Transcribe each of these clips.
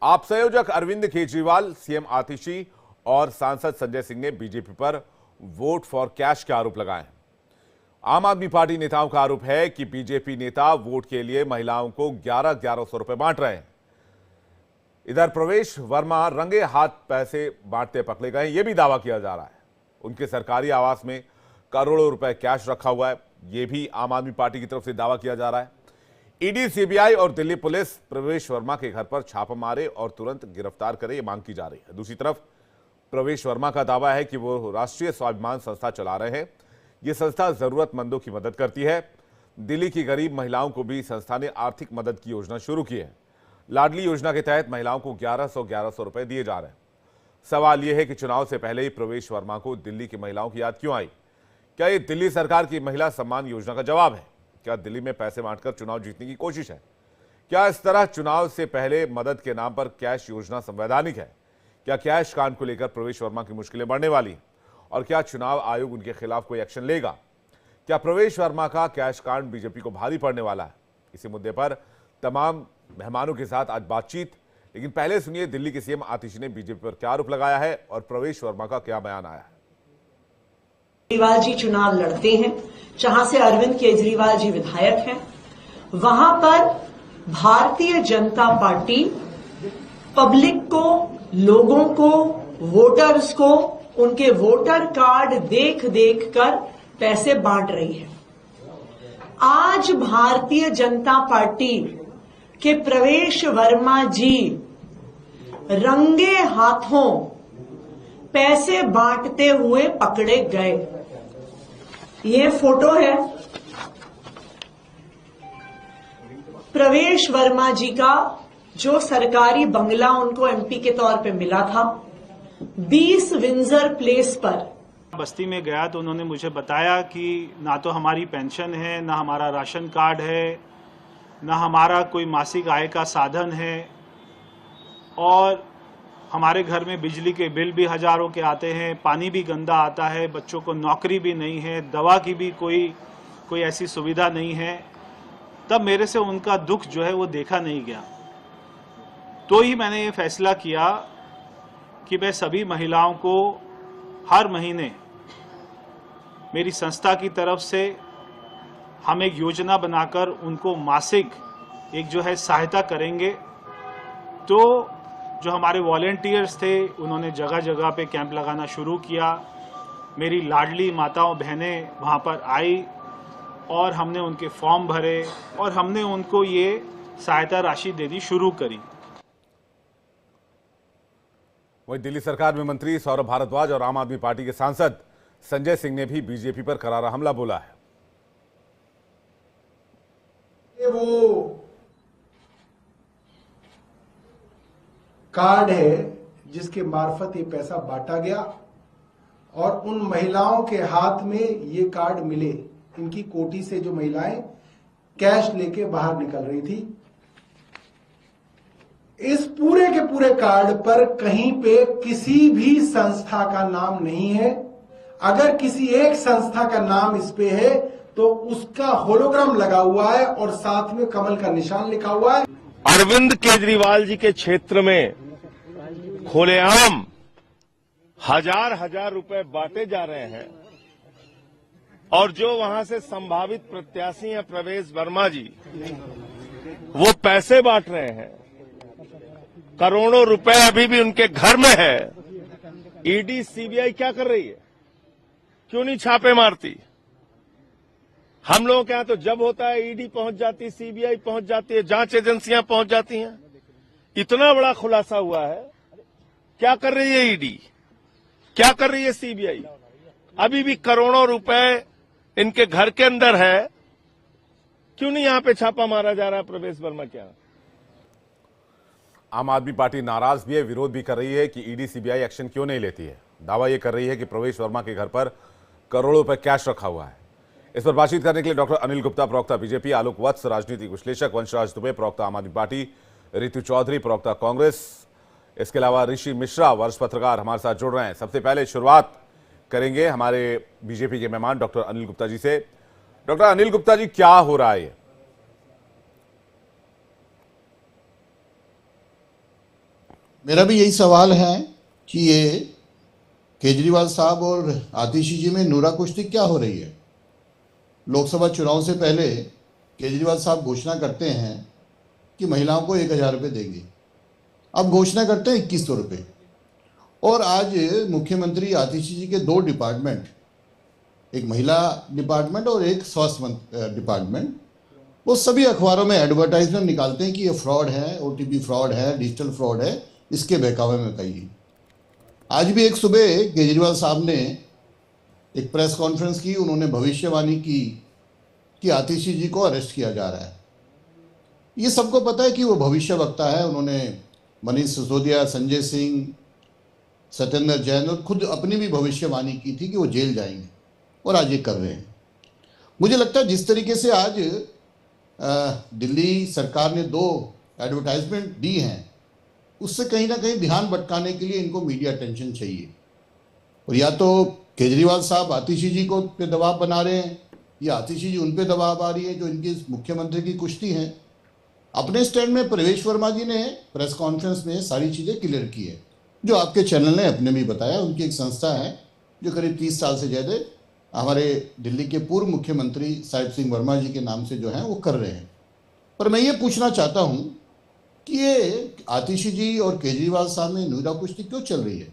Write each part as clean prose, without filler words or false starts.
आप संयोजक अरविंद केजरीवाल, सीएम आतिशी और सांसद संजय सिंह ने बीजेपी पर वोट फॉर कैश के आरोप लगाए हैं। आम आदमी पार्टी नेताओं का आरोप है कि बीजेपी नेता वोट के लिए महिलाओं को 1100 रुपए बांट रहे हैं। इधर प्रवेश वर्मा रंगे हाथ पैसे बांटते पकड़े गए, यह भी दावा किया जा रहा है। उनके सरकारी आवास में करोड़ों रुपए कैश रखा हुआ है, यह भी आम आदमी पार्टी की तरफ से दावा किया जा रहा है। ईडी, सीबीआई और दिल्ली पुलिस प्रवेश वर्मा के घर पर छापा मारे और तुरंत गिरफ्तार करे, ये मांग की जा रही है। दूसरी तरफ प्रवेश वर्मा का दावा है कि वो राष्ट्रीय स्वाभिमान संस्था चला रहे हैं। ये संस्था जरूरतमंदों की मदद करती है। दिल्ली की गरीब महिलाओं को भी संस्था ने आर्थिक मदद की योजना शुरू की है। लाडली योजना के तहत महिलाओं को 1100 रुपए दिए जा रहे हैं। सवाल यह है कि चुनाव से पहले ही प्रवेश वर्मा को दिल्ली की महिलाओं की याद क्यों आई? क्या ये दिल्ली सरकार की महिला सम्मान योजना का जवाब है? क्या दिल्ली में पैसे बांटकर चुनाव जीतने की कोशिश है? क्या इस तरह चुनाव से पहले मदद के नाम पर कैश योजना संवैधानिक है? क्या कैश कांड को लेकर प्रवेश वर्मा की मुश्किलें बढ़ने वाली? और क्या चुनाव आयोग उनके खिलाफ कोई एक्शन लेगा? क्या प्रवेश वर्मा का कैश कांड बीजेपी को भारी पड़ने वाला है? इसी मुद्दे पर तमाम मेहमानों के साथ आज बातचीत। लेकिन पहले सुनिए दिल्ली के सीएम आतिशी ने बीजेपी पर क्या आरोप लगाया है और प्रवेश वर्मा का क्या बयान आया है। केजरीवाल जी चुनाव लड़ते हैं, जहां से अरविंद केजरीवाल जी विधायक हैं, वहां पर भारतीय जनता पार्टी पब्लिक को, लोगों को, वोटर्स को उनके वोटर कार्ड देख देख कर पैसे बांट रही है। आज भारतीय जनता पार्टी के प्रवेश वर्मा जी रंगे हाथों पैसे बांटते हुए पकड़े गए। ये फोटो है प्रवेश वर्मा जी का, जो सरकारी बंगला उनको एमपी के तौर पे मिला था, 20 विंजर प्लेस पर। बस्ती में गया तो उन्होंने मुझे बताया कि ना तो हमारी पेंशन है, ना हमारा राशन कार्ड है, ना हमारा कोई मासिक आय का साधन है, और हमारे घर में बिजली के बिल भी हजारों के आते हैं, पानी भी गंदा आता है, बच्चों को नौकरी भी नहीं है, दवा की भी कोई ऐसी सुविधा नहीं है। तब मेरे से उनका दुख जो है वो देखा नहीं गया। तो ही मैंने ये फैसला किया कि मैं सभी महिलाओं को हर महीने मेरी संस्था की तरफ से हम एक योजना बनाकर उनको मासिक एक जो है सहायता करेंगे। तो जो हमारे वॉलेंटियर्स थे उन्होंने जगह जगह पे कैंप लगाना शुरू किया। मेरी लाडली माताओं बहनें वहाँ पर आई और हमने उनके फॉर्म भरे और हमने उनको ये सहायता राशि देनी शुरू करी। वहीं दिल्ली सरकार में मंत्री सौरभ भारद्वाज और आम आदमी पार्टी के सांसद संजय सिंह ने भी बीजेपी पर करारा हमला बोला है। वो कार्ड है जिसके मार्फत ये पैसा बांटा गया और उन महिलाओं के हाथ में ये कार्ड मिले। इनकी कोठी से जो महिलाएं कैश लेके बाहर निकल रही थी, इस पूरे के पूरे कार्ड पर कहीं पे किसी भी संस्था का नाम नहीं है। अगर किसी एक संस्था का नाम इस पे है तो उसका होलोग्राम लगा हुआ है और साथ में कमल का निशान लिखा हुआ है। अरविंद केजरीवाल जी के क्षेत्र में खुलेआम हजार रुपए बांटे जा रहे हैं और जो वहां से संभावित प्रत्याशी हैं प्रवेश वर्मा जी, वो पैसे बांट रहे हैं। करोड़ों रुपए अभी भी उनके घर में है। ईडी, सीबीआई क्या कर रही है? क्यों नहीं छापे मारती? हम लोगों के यहां तो जब होता है ईडी पहुंच जाती है, सीबीआई पहुंच जाती है, जांच एजेंसियां पहुंच जाती हैं। इतना बड़ा खुलासा हुआ है, क्या कर रही है ईडी? क्या कर रही है सीबीआई? अभी भी करोड़ों रुपए इनके घर के अंदर है। क्यों नहीं यहां पे छापा मारा जा रहा है प्रवेश वर्मा के यहां? आम आदमी पार्टी नाराज भी है, विरोध भी कर रही है कि ईडी, सीबीआई एक्शन क्यों नहीं लेती है। दावा यह कर रही है कि प्रवेश वर्मा के घर पर करोड़ों रुपए कैश रखा हुआ है। इस पर बातचीत करने के लिए डॉक्टर अनिल गुप्ता, प्रवक्ता बीजेपी, आलोक वत्स, राजनीतिक विश्लेषक वंशराज दुबे, प्रवक्ता आम आदमी पार्टी, रितु चौधरी, प्रवक्ता कांग्रेस, इसके अलावा ऋषि मिश्रा, वरिष्ठ पत्रकार हमारे साथ जुड़ रहे हैं। सबसे पहले शुरुआत करेंगे हमारे बीजेपी के मेहमान डॉक्टर अनिल गुप्ता जी से। डॉक्टर अनिल गुप्ता जी, क्या हो रहा है? मेरा भी यही सवाल है कि ये केजरीवाल साहब और आतिशी जी में नूरा कुश्ती क्या हो रही है। लोकसभा चुनाव से पहले केजरीवाल साहब घोषणा करते हैं कि महिलाओं को 1,000 रुपये देंगे, अब घोषणा करते हैं 2,100 रुपये। और आज मुख्यमंत्री आतिशी जी के 2 डिपार्टमेंट, एक महिला डिपार्टमेंट और एक स्वास्थ्य डिपार्टमेंट, वो सभी अखबारों में एडवर्टाइजमेंट निकालते हैं कि ये फ्रॉड है, ओटीपी फ्रॉड है, डिजिटल फ्रॉड है, इसके बहकावे में कहिए। आज भी एक सुबह केजरीवाल साहब ने एक प्रेस कॉन्फ्रेंस की, उन्होंने भविष्यवाणी की कि आतिशी जी को अरेस्ट किया जा रहा है। ये सबको पता है कि वो भविष्य वक्ता है। उन्होंने मनीष सिसोदिया, संजय सिंह, सत्येंद्र जैन और खुद अपनी भी भविष्यवाणी की थी कि वो जेल जाएंगे, और आज ये कर रहे हैं। मुझे लगता है जिस तरीके से आज दिल्ली सरकार ने 2 एडवर्टाइजमेंट दी हैं, उससे कहीं ना कहीं ध्यान भटकाने के लिए इनको मीडिया अटेंशन चाहिए। और या तो केजरीवाल साहब आतिशी जी को पे दबाव बना रहे हैं, या आतिशी जी उन पे दबाव आ रही है जो इनकी मुख्यमंत्री की कुश्ती है। अपने स्टैंड में प्रवेश वर्मा जी ने प्रेस कॉन्फ्रेंस में सारी चीज़ें क्लियर की है, जो आपके चैनल ने अपने भी बताया। उनकी एक संस्था है जो करीब 30 साल से ज़्यादा हमारे दिल्ली के पूर्व मुख्यमंत्री साहिब सिंह वर्मा जी के नाम से जो है वो कर रहे हैं। पर मैं ये पूछना चाहता हूँ कि ये आतिशी जी और केजरीवाल साहब में नूरा कुश्ती क्यों चल रही है?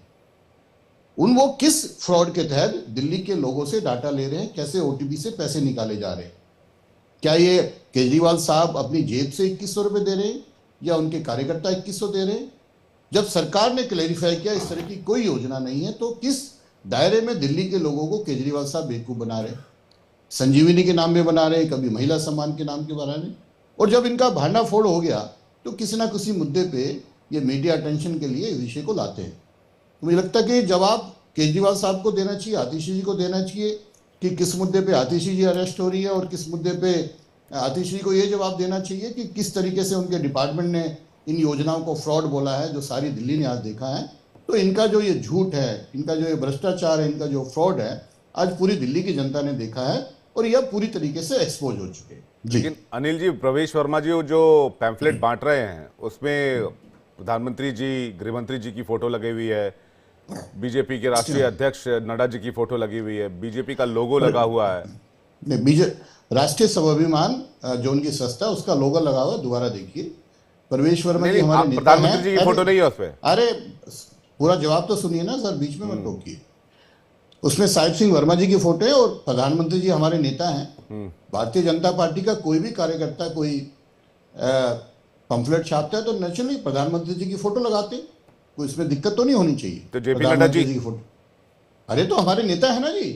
वो किस फ्रॉड के तहत दिल्ली के लोगों से डाटा ले रहे हैं, कैसे ओटीपी से पैसे निकाले जा रहे हैं? क्या ये केजरीवाल साहब अपनी जेब से 2,100 रुपये दे रहे हैं, या उनके कार्यकर्ता 2,100 दे रहे हैं? जब सरकार ने क्लैरिफाई किया इस तरह की कोई योजना नहीं है, तो किस दायरे में दिल्ली के लोगों को केजरीवाल साहब बेवकूफ़ बना रहे हैं? संजीवनी के नाम में बना रहे हैं, कभी महिला सम्मान के नाम के बना रहे हैं। और जब इनका भांडाफोड़ हो गया तो किसी ना किसी मुद्दे पे ये मीडिया अटेंशन के लिए इस विषय को लाते हैं। तो मुझे लगता है कि जवाब केजरीवाल साहब को देना चाहिए, आतिशी जी को देना चाहिए कि किस मुद्दे पे आतिशी जी अरेस्ट हो रही है, और किस मुद्दे पे आतिशी जी को ये जवाब देना चाहिए कि किस तरीके से उनके डिपार्टमेंट ने इन योजनाओं को फ्रॉड बोला है, जो सारी दिल्ली ने आज देखा है। तो इनका जो ये झूठ है, इनका जो ये भ्रष्टाचार है, इनका जो फ्रॉड है, आज पूरी दिल्ली की जनता ने देखा है, और यह पूरी तरीके से एक्सपोज हो चुके हैं। लेकिन अनिल जी, प्रवेश वर्मा जी जो पैम्फलेट बांट रहे हैं उसमें प्रधानमंत्री जी, गृहमंत्री जी की फोटो लगी हुई है, बीजेपी के राष्ट्रीय अध्यक्ष नड्डा जी की फोटो लगी हुई है, बीजेपी का लोगो लगा हुआ है। नहीं, राष्ट्रीय स्वाभिमान जो उनकी संस्था, उसका लोगो लगा हुआ, दोबारा देखिए। प्रवेश वर्मा जी हमारे नेता हैं। प्रधानमंत्री जी की फोटो नहीं है उसपे। अरे पूरा जवाब तो सुनिए ना सर, बीच में मत टोकिए। उसमें साहिब सिंह वर्मा जी की फोटो है, और प्रधानमंत्री जी हमारे नेता हैं। भारतीय जनता पार्टी का कोई भी कार्यकर्ता कोई पंफलेट छापता है तो नेचुरली प्रधानमंत्री जी की फोटो लगाते, कोई इसमें दिक्कत तो नहीं होनी चाहिए। तो जेपी नड्डा जी की फोटो, अरे तो हमारे नेता है ना जी।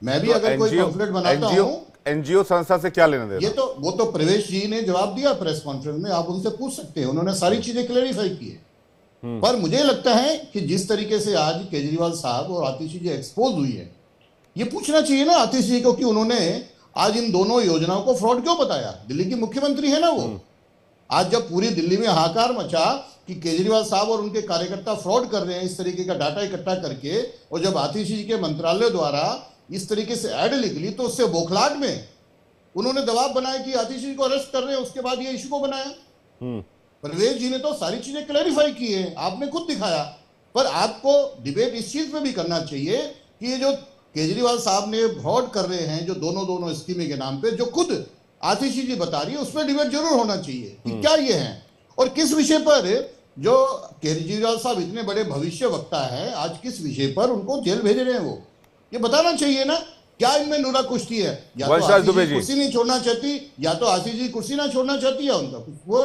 मैं भी अगर कोई पंफलेट बनाता हूँ, एनजीओ संस्था से क्या लेना देना? ये तो वो तो प्रवेश जी ने जवाब दिया प्रेस कॉन्फ्रेंस में, आप उनसे पूछ सकते हैं, उन्होंने सारी चीजें क्लेरिफाई की है। पर मुझे लगता है कि जिस तरीके से आज केजरीवाल साहब और आतिशी जी एक्सपोज हुई है, ये पूछना चाहिए ना आतिशी जी को कि उन्होंने आज इन दोनों योजनाओं को फ्रॉड क्यों बताया। दिल्ली की मुख्यमंत्री है ना वो। आज जब पूरी दिल्ली में हाहाकार मचा कि केजरीवाल साहब और उनके कार्यकर्ता फ्रॉड कर रहे हैं इस तरीके का डाटा इकट्ठा करके, और जब आतिशी जी के मंत्रालय द्वारा इस तरीके से ऐड निकली तो उससे बौखलाहट में उन्होंने दबाव बनाया कि आतिशी जी को अरेस्ट कर रहे हैं, उसके बाद ये इशू को बनाया। प्रवेश जी ने तो सारी चीजें क्लैरिफाई की है, आपने खुद दिखाया। पर आपको डिबेट इस चीज पे भी करना चाहिए कि ये जो केजरीवाल साहब ने फ्रॉड कर रहे हैं, जो दोनों स्कीमें के नाम पे, जो खुद आतिशी जी बता रही है, उस पर डिबेट जरूर होना चाहिए कि क्या ये है और किस विषय पर। जो केजरीवाल साहब इतने बड़े भविष्य वक्ता है, आज किस विषय पर उनको जेल भेज रहे हैं, वो ये बताना चाहिए ना। क्या इनमें नूरा कुश्ती है? या तो आतिशी जी कुर्सी नहीं छोड़ना चाहती, या तो आतिशी जी कुर्सी ना छोड़ना चाहती है, उनका कुछ वो।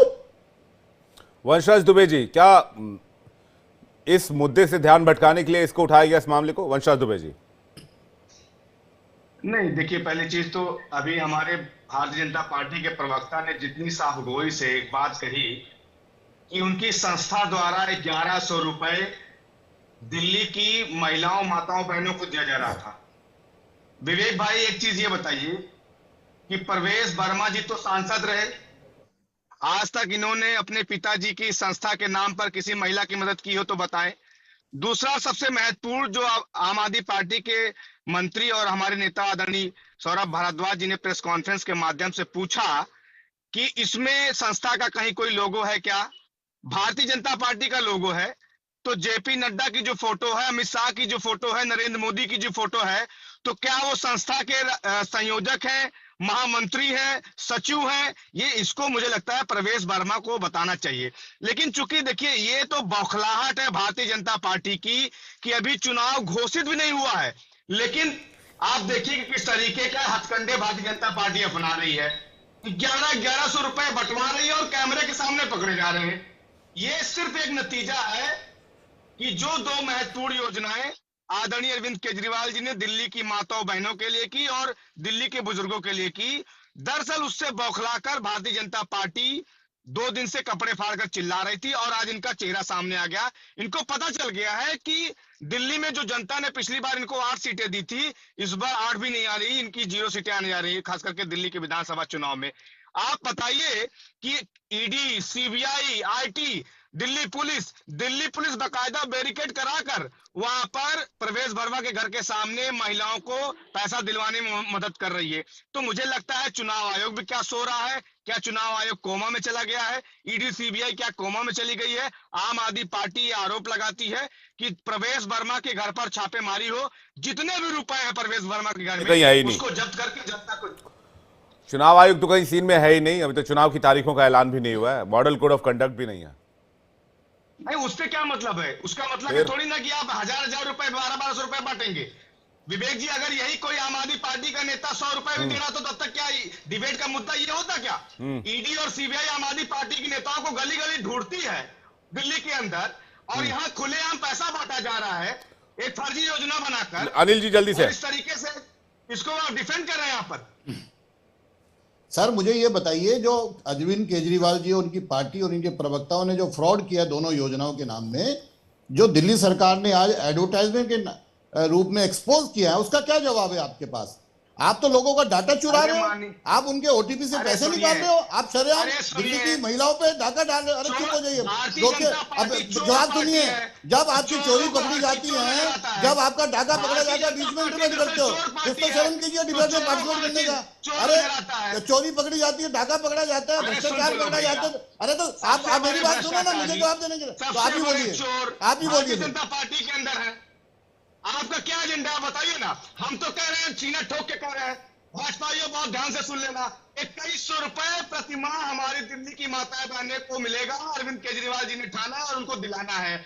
वंशराज दुबे जी, क्या इस मुद्दे से ध्यान भटकाने के लिए इसको उठाया गया, इस मामले को? वंशराज दुबे जी। नहीं, देखिए, पहली चीज तो अभी हमारे भारतीय जनता पार्टी के प्रवक्ता ने जितनी साफगोई से एक बात कही कि उनकी संस्था द्वारा 1100 रुपए दिल्ली की महिलाओं, माताओं, बहनों को दिया जा रहा था। विवेक भाई, एक चीज ये बताइए कि प्रवेश वर्मा जी तो सांसद रहे, आज तक इन्होंने अपने पिताजी की संस्था के नाम पर किसी महिला की मदद की हो तो बताएं। दूसरा, सबसे महत्वपूर्ण, जो आम आदमी पार्टी के मंत्री और हमारे नेता आदरणीय सौरभ भारद्वाज जी ने प्रेस कॉन्फ्रेंस के माध्यम से पूछा कि इसमें संस्था का कहीं कोई लोगो है क्या, भारतीय जनता पार्टी का लोगो है, तो जेपी नड्डा की जो फोटो है, अमित शाह की जो फोटो है, नरेंद्र मोदी की जो फोटो है, तो क्या वो संस्था के संयोजक हैं, महामंत्री हैं, सचिव हैं? ये इसको मुझे लगता है प्रवेश वर्मा को बताना चाहिए। लेकिन चूंकि देखिए ये तो बौखलाहट है भारतीय जनता पार्टी की कि अभी चुनाव घोषित भी नहीं हुआ है, लेकिन आप देखिए कि किस तरीके का हथकंडे भारतीय जनता पार्टी अपना रही है। 1100 रुपए बंटवा रही है और कैमरे के सामने पकड़े जा रहे हैं। ये सिर्फ एक नतीजा है कि जो दो महत्वपूर्ण योजनाएं आदरणीय अरविंद केजरीवाल जी ने दिल्ली की माताओं बहनों के लिए की और दिल्ली के बुजुर्गों के लिए की, दरअसल उससे बौखलाकर भारतीय जनता पार्टी 2 दिन से कपड़े फाड़कर चिल्ला रही थी और आज इनका चेहरा सामने आ गया। इनको पता चल गया है कि दिल्ली में जो जनता ने पिछली बार इनको 8 सीटें दी थी, इस बार 8 भी नहीं आ रही, इनकी 0 सीटें आने जा रही है, खास करके दिल्ली के विधानसभा चुनाव में। आप बताइए कि ED, CBI, IT, Delhi police बाकायदा बैरिकेड कराकर वहां पर प्रवेश वर्मा के घर के सामने महिलाओं को पैसा दिलवाने में मदद कर रही है। तो मुझे लगता है चुनाव आयोग भी क्या सो रहा है? क्या चुनाव आयोग कोमा में चला गया है? ईडी, सीबीआई क्या कोमा में चली गई है? आम आदमी पार्टी ये आरोप लगाती है कि प्रवेश वर्मा के घर पर छापेमारी हो, जितने भी रुपए हैं प्रवेश वर्मा के घर में उसको जब्त करके जनता को। चुनाव आयोग तो कहीं सीन में है ही नहीं, अभी तो चुनाव की तारीखों का ऐलान भी नहीं हुआ है, मॉडल कोड ऑफ कंडक्ट भी नहीं है। नहीं, उससे क्या मतलब है? उसका मतलब है थोड़ी ना कि आप हजार रुपए, 1200 रुपए बांटेंगे। विवेक जी, अगर यही कोई आम आदमी पार्टी का नेता 100 रुपए भी दे रहा तो तब तक क्या डिबेट का मुद्दा ये होता क्या? ईडी और सीबीआई आम आदमी पार्टी की नेताओं को गली गली ढूंढती है दिल्ली के अंदर, और यहाँ खुलेआम पैसा बांटा जा रहा है एक फर्जी योजना बनाकर। अनिल जी जल्दी से, इस तरीके से इसको आप डिफेंड कर रहे हैं यहाँ पर। सर मुझे ये बताइए, जो अरविंद केजरीवाल जी और उनकी पार्टी और इनके प्रवक्ताओं ने जो फ्रॉड किया दोनों योजनाओं के नाम में, जो दिल्ली सरकार ने आज एडवर्टाइजमेंट के रूप में एक्सपोज किया है, उसका क्या जवाब है आपके पास? आप तो लोगों का डाटा चुरा रहे हो, आप उनके ओटीपी से पैसे निकाल रहे हो, आप शरेआम दिल्ली की महिलाओं पे डाका डाल रहे हो। अरे चुप हो जाइए, अब जवाब सुनिए। जब आपकी चोरी पकड़ी जाती है, जब आपका डाका पकड़ा जाता है, बीच में इंटरवेंट करते हो, कुछ तो शर्म कीजिए डिबेट में पार्टिसिपेट करने का। अरे चोरी पकड़ी जाती है, डाका पकड़ा जाता है, भ्रष्टाचार पकड़ा जाता है, अरे तो आप मेरी बात सुनो ना, मुझे जवाब देने के, तो आप ही बोलिए, आप ही बोलिए। जनता पार्टी के अंदर है, आपका क्या एजेंडा बताइए ना। हम तो कह रहे हैं, सीना ठोक के कह रहे हैं, भाजपाइयों बहुत ध्यान से सुन लेना, 2100 रुपए प्रतिमाह हमारी दिल्ली की माताएं बहनें को मिलेगा। अरविंद केजरीवाल जी ने ठाना है और उनको दिलाना है।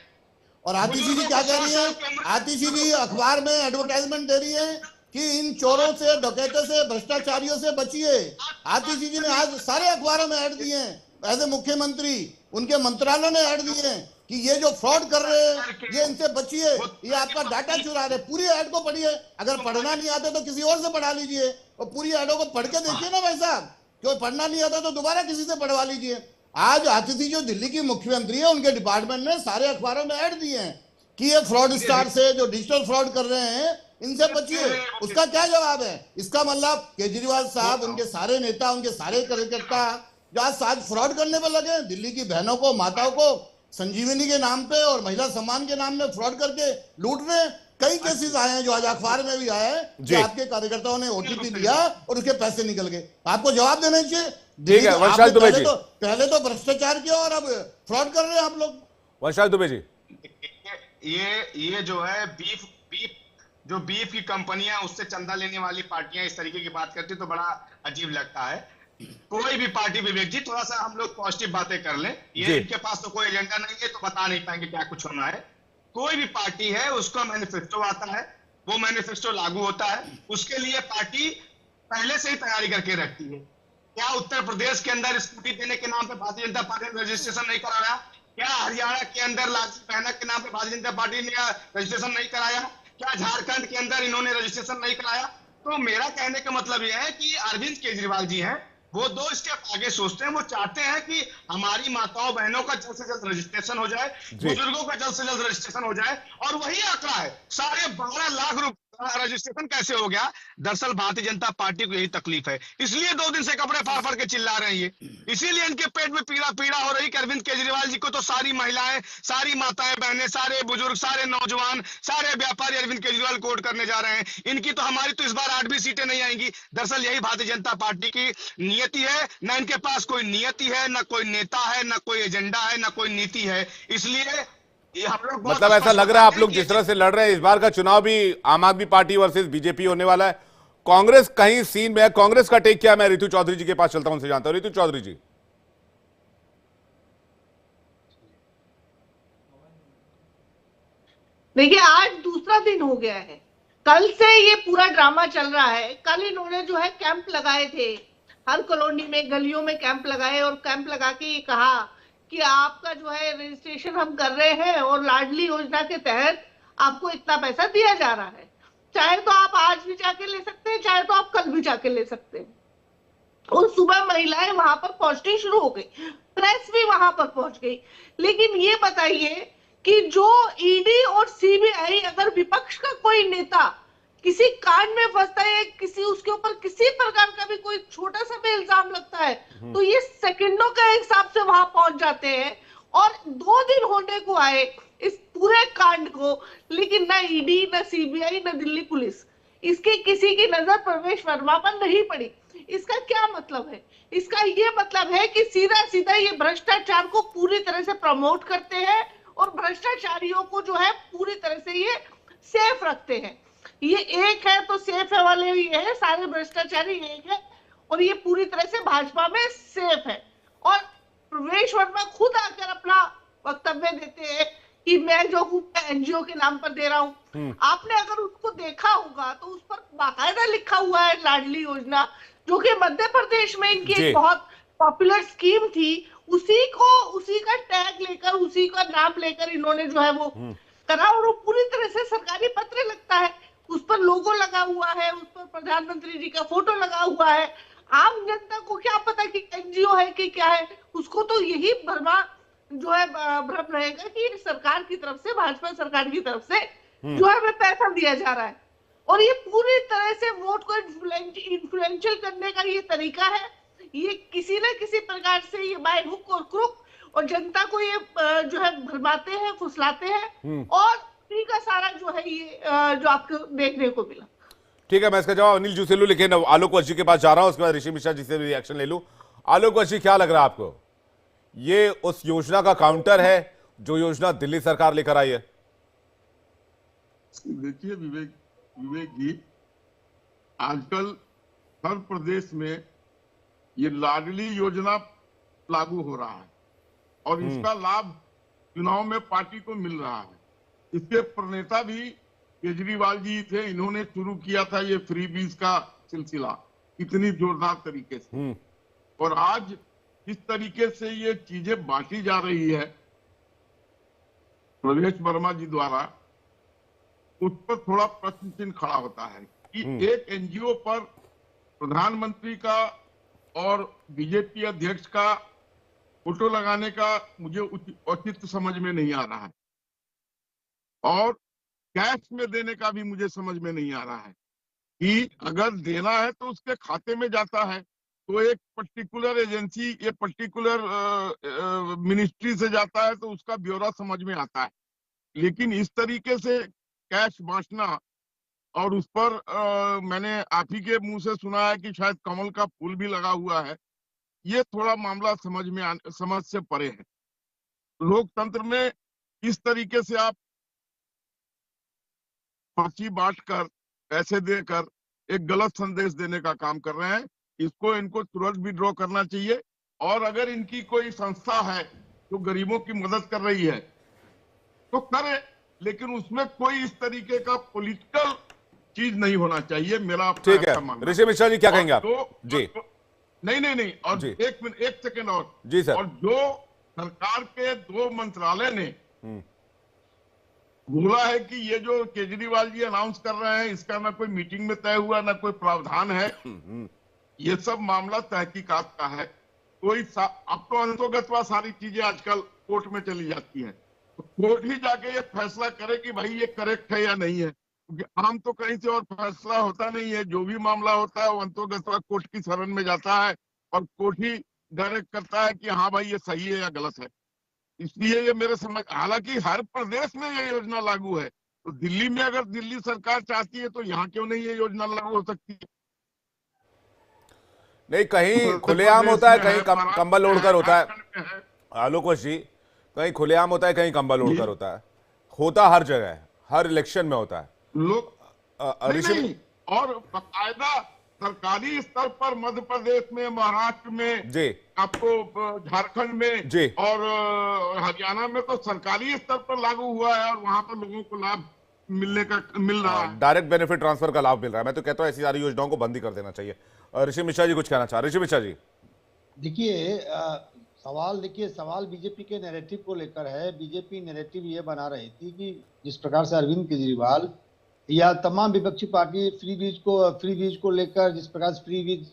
और आतिशी जी क्या कह रही है? आतिशी जी अखबार में एडवर्टाइजमेंट दे रही है कि इन चोरों से, डकैतों से, भ्रष्टाचारियों से बचिए। आतिशी जी ने आज सारे अखबारों में ऐड दिए हैं। एज ए मुख्यमंत्री उनके मंत्रालय ने ऐड दिए हैं कि ये जो फ्रॉड कर रहे हैं, ये इनसे बचिए, ये आपका डाटा चुरा रहे। पूरी ऐड को पढ़िए, अगर पढ़ना नहीं आता तो किसी और से पढ़ा लीजिए, और पूरी ऐडों को पढ़ के देखिए ना भाई साहब। क्यों पढ़ना नहीं आता तो दोबारा किसी से पढ़वा लीजिए। आज आतिशी जो दिल्ली की मुख्यमंत्री है, उनके डिपार्टमेंट ने सारे अखबारों में ऐड दिए हैं कि ये फ्रॉड स्टार से जो डिजिटल फ्रॉड कर रहे हैं, इनसे बचिए। उसका क्या जवाब है? इसका मतलब केजरीवाल साहब, उनके सारे नेता, उनके सारे कार्यकर्ता जो आज फ्रॉड करने पर लगे, दिल्ली की बहनों को, माताओं को संजीवनी के नाम पे और महिला सम्मान के नाम में फ्रॉड करके लूट रहे। कई केसेस आए हैं जो आज अखबार में भी आए हैं कि आपके कार्यकर्ताओं ने ओटीपी दिया और उसके पैसे निकल गए। आपको जवाब देना चाहिए। ठीक है वंशाल दुबे जी, पहले तो भ्रष्टाचार किया और अब फ्रॉड कर रहे हैं आप लोग। वंशाल दुबे जी, ये जो है बीफ की कंपनियां, उससे चंदा लेने वाली पार्टियां इस तरीके की बात करती तो बड़ा अजीब लगता है। कोई भी पार्टी, विवेक जी थोड़ा सा हम लोग पॉजिटिव बातें कर लें। ये इनके पास तो कोई एजेंडा नहीं है तो बता नहीं पाएंगे क्या कुछ होना है। कोई भी पार्टी है, उसका मैनिफेस्टो आता है, वो मैनिफेस्टो लागू होता है, उसके लिए पार्टी पहले से ही तैयारी करके रखती है। क्या उत्तर प्रदेश के अंदर स्कूटी देने के नाम पे भारतीय जनता पार्टी ने रजिस्ट्रेशन नहीं कराया? क्या हरियाणा के अंदर लालजी बहना के नाम पे भारतीय जनता पार्टी ने रजिस्ट्रेशन नहीं कराया? क्या झारखंड के अंदर इन्होंने रजिस्ट्रेशन नहीं कराया? तो मेरा कहने का मतलब यह है कि अरविंद केजरीवाल जी हैं, वो 2 स्टेप आगे सोचते हैं। वो चाहते हैं कि हमारी माताओं बहनों का जल्द से जल्द रजिस्ट्रेशन हो जाए, बुजुर्गों का जल्द से जल्द रजिस्ट्रेशन हो जाए, और वही आंकड़ा है 12.5 लाख रुपए रजिस्ट्रेशन कैसे हो गया? दरअसल भारतीय जनता पार्टी को यही तकलीफ है, इसलिए 2 दिन से कपड़े फाड़ फाड़ के चिल्ला रहे हैं। इसीलिए इनके पेट में पीड़ा हो रही कि अरविंद केजरीवाल जी को तो सारी महिलाएं, सारी माताएं बहनें, सारे बुजुर्ग, सारे नौजवान, सारे व्यापारी अरविंद केजरीवाल को वोट करने जा रहे हैं। इनकी तो हमारी तो इस बार 8 भी सीटें नहीं आएंगी। दरअसल यही भारतीय जनता पार्टी की नियति है। न इनके पास कोई नियति है, न कोई नेता है, न कोई एजेंडा है, न कोई नीति है। इसलिए मतलब ऐसा लग रहा है आप लोग जिस तरह से लड़ रहे हैं, इस बार का चुनाव भी आम आदमी पार्टी वर्सेस बीजेपी होने वाला है। कांग्रेस कहीं सीन में है, कांग्रेस का टेक क्या है? मैं रितु चौधरी जी के पास चलता हूं, उनसे जानता हूं। रितु चौधरी जी, देखिए, आज दूसरा दिन हो गया है। कल से ये पूरा ड्रामा चल रहा है। कल इन्होंने जो है कैंप लगाए थे, हर कॉलोनी में, गलियों में कैंप लगाए और कैंप लगा के ये कहा कि आपका जो है रजिस्ट्रेशन हम कर रहे हैं और लाडली योजना के तहत आपको इतना पैसा दिया जा रहा है। चाहे तो आप आज भी जाके ले सकते हैं, चाहे तो आप कल भी जाके ले सकते हैं। और सुबह महिलाएं वहां पर पहुंचनी शुरू हो गई, प्रेस भी वहां पर पहुंच गई। लेकिन ये बताइए कि जो ईडी और सीबीआई, अगर विपक्ष का कोई नेता किसी कांड में फंसता है, किसी उसके ऊपर किसी प्रकार का भी कोई छोटा सा भी इल्जाम लगता है, तो ये सेकंडों के हिसाब से वहां पहुंच जाते हैं। और 2 दिन होने को आए इस पूरे कांड को, लेकिन ना ईडी, ना सीबीआई, ना दिल्ली पुलिस, इसके किसी की नजर प्रवेश वर्मा पर नहीं पड़ी। इसका क्या मतलब है? इसका ये मतलब है कि सीधा सीधा ये भ्रष्टाचार को पूरी तरह से प्रमोट करते हैं और भ्रष्टाचारियों को जो है पूरी तरह से ये सेफ रखते हैं। ये एक है तो सेफ है वाले ये है, सारे भ्रष्टाचारी एक है और ये पूरी तरह से भाजपा में सेफ है। और प्रवेश वर्मा खुद आकर अपना वक्तव्य देते हैं कि मैं जो हूँ एनजीओ के नाम पर दे रहा हूँ। आपने अगर उसको देखा होगा तो उस पर बाकायदा लिखा हुआ है लाडली योजना, जो कि मध्य प्रदेश में इनकी एक बहुत पॉपुलर स्कीम थी। उसी का टैग लेकर, उसी का नाम लेकर इन्होंने जो है वो करा और वो पूरी तरह से सरकारी पत्र लगता है, उस पर लोगो लगा हुआ है, उस पर प्रधानमंत्री जी का फोटो लगा हुआ है। आम जनता को क्या पता कि एनजीओ है कि क्या है? उसको तो यही भ्रम रहेगा कि सरकार की तरफ से, भाजपा सरकार की तरफ से जो है पैसा दिया जा रहा है। और ये पूरी तरह से वोट को इन्फ्लुएंशियल करने का ये तरीका है। ये किसी न किसी प्रकार से ये बाय हुक और क्रुक और जनता को ये जो है भरमाते हैं, फुसलाते हैं और इसी का सारा जो है ये जो आपको देखने को मिला। ठीक है, मैं इसका जवाब अनिल जू से लूं, लेकिन आलोक वशी के पास जा रहा हूं, उसके बाद ऋषि मिश्रा जी से भी रिएक्शन ले लूं। आलोक वशी, क्या लग रहा है आपको, ये उस योजना का काउंटर है जो योजना दिल्ली सरकार लेकर आई है? देखिए विवेक जी, आजकल हर प्रदेश में ये लाडली योजना लागू हो रहा है और इसका लाभ चुनाव में पार्टी को मिल रहा है। इसके प्रणेता भी केजरीवाल जी थे, इन्होंने शुरू किया था ये फ्री बीज का सिलसिला इतनी जोरदार तरीके से। और आज इस तरीके से ये चीजें बांटी जा रही है प्रवेश वर्मा जी द्वारा, उस पर थोड़ा प्रश्न चिन्ह खड़ा होता है कि एक एनजीओ पर प्रधानमंत्री का और बीजेपी अध्यक्ष का फोटो लगाने का मुझे औचित्य समझ में नहीं आ रहा है और कैश में देने का भी मुझे समझ में नहीं आ रहा है कि अगर देना है तो उसके खाते में जाता है तो एक पर्टिकुलर एजेंसी, ये पर्टिकुलर मिनिस्ट्री से जाता है तो उसका ब्यौरा समझ में आता है। लेकिन इस तरीके से कैश बांटना और उस पर मैंने आप ही के मुंह से सुना है कि शायद कमल का फूल भी लगा हुआ है, ये थोड़ा मामला समझ से परे है। लोकतंत्र में इस तरीके से आप पर्ची बांटकर, पैसे देकर एक गलत संदेश देने का काम कर रहे हैं। इनको तुरंत विड्रॉ करना चाहिए और अगर इनकी कोई संस्था है जो गरीबों की मदद कर रही है तो करे, लेकिन उसमें कोई इस तरीके का पॉलिटिकल चीज नहीं होना चाहिए। मेरा ठीक है, ऋषि मिश्रा जी क्या कहेंगे आप? जी नहीं और जी। एक सेकेंड और जी सर। और जो सरकार के 2 मंत्रालय ने बोला है कि ये जो केजरीवाल जी अनाउंस कर रहे हैं इसका ना कोई मीटिंग में तय हुआ ना कोई प्रावधान है, ये सब मामला तहकीकात का है। अब तो अंतोगतवा सारी चीजें आजकल कोर्ट में चली जाती हैं, तो कोर्ट ही जाके ये फैसला करे कि भाई ये करेक्ट है या नहीं है। क्योंकि आम तो कहीं से और फैसला होता नहीं है, जो भी मामला होता है वो अंतोगत्वा कोर्ट की शरण में जाता है और कोर्ट ही डायरेक्ट करता है कि हाँ भाई ये सही है या गलत है। इसलिए ये मेरे समझ, हालांकि हर प्रदेश में ये योजना लागू है, तो दिल्ली में अगर दिल्ली सरकार चाहती है तो यहाँ क्यों नहीं ये योजना लागू हो सकती है? नहीं, कहीं खुलेआम होता है, कहीं कंबल ओढ़कर होता है। आलोकेश जी, कहीं खुलेआम होता है, कहीं कंबल ओढ़कर होता है, होता हर जगह है, हर इलेक्शन में होता है। लोग नहीं, और बाकायदा सरकारी स्तर पर मध्य प्रदेश में, महाराष्ट्र में जी, आपको झारखंड में जी, और हरियाणा में तो सरकारी स्तर पर लागू हुआ है और वहां पर लोगों को लाभ मिल रहा है, डायरेक्ट बेनिफिट ट्रांसफर का लाभ मिल रहा है। मैं तो कहता हूं ऐसी सारी योजनाओं को बंद ही कर देना चाहिए। ऋषि मिश्रा जी कुछ कहना चाह रहे। ऋषि मिश्रा जी, देखिए सवाल बीजेपी के नैरेटिव को लेकर है। बीजेपी नैरेटिव ये बना रही थी कि जिस प्रकार से अरविंद केजरीवाल या तमाम विपक्षी पार्टी फ्री बीज को लेकर जिस प्रकार से फ्री बीज